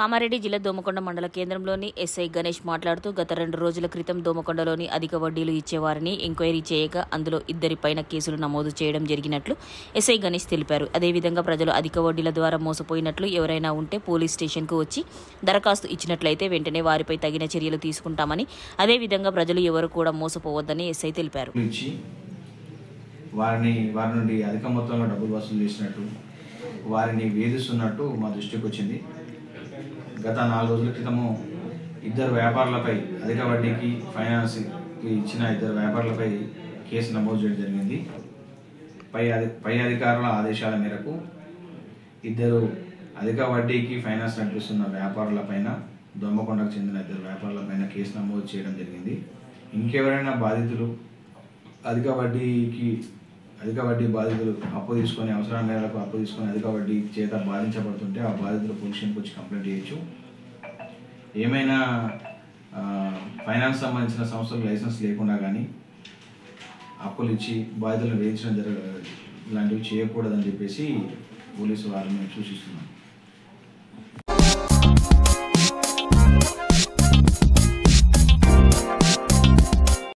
కామారెడ్డి జిల్లా దోమకొండ మండల కేంద్రంలోని ఎస్ఐ గణేష్ మాట్లాడుతూ గత 2 రోజుల క్రితం దోమకొండలోని అధిక వడ్డీలు ఇచ్చేవారిని ఎంక్వైరీ చేయగా అందులో 2 పైన కేసులు నమోదు చేయడం జరిగినట్లు ఎస్ఐ గణేష్ తెలిపారు. అదేవిధంగా ప్రజలు అధిక వడ్డీల ద్వారా మోసపోయినట్లు ఎవరైనా ఉంటే పోలీస్ స్టేషన్కు వచ్చి దరఖాస్తు ఇచ్చినట్లయితే వెంటనే వారిపై తగిన చర్యలు తీసుకుంటామని, అదేవిధంగా ప్రజలు ఎవరు కూడా మోసపోవద్దని ఎస్ఐ తెలిపారు. వారి నుండి అధిక మొత్తంలో డబ్బులు వసూలు చేసినట్టు, వారిని వేధిస్తున్నట్టు మా దృష్టికి వచ్చింది. గత 4 రోజుల క్రితము 2 వ్యాపారులపై అధిక వడ్డీకి ఫైనాన్స్కి ఇచ్చిన 2 వ్యాపారులపై కేసు నమోదు చేయడం జరిగింది. పై అధికారుల ఆదేశాల మేరకు 2 అధిక వడ్డీకి ఫైనాన్స్ నడిపిస్తున్న వ్యాపారులపైన, దోమకొండకు చెందిన 2 వ్యాపారులపైన కేసు నమోదు చేయడం జరిగింది. ఇంకెవరైనా బాధితులు అధిక వడ్డీ బాధితులు అప్పు తీసుకొని, అవసరం మేరకు అప్పు తీసుకొని అధిక వడ్డీ చేత బాధించబడుతుంటే ఆ బాధితులు పోలీస్ స్టేషన్కి వచ్చి కంప్లైంట్ చేయొచ్చు. ఏమైనా ఫైనాన్స్ సంబంధించిన సంస్థలు లైసెన్స్ లేకుండా కానీ అప్పులు ఇచ్చి బాధితులను వేయించడం ఇలాంటివి చేయకూడదని చెప్పేసి పోలీసు వారిని సూచిస్తున్నాం.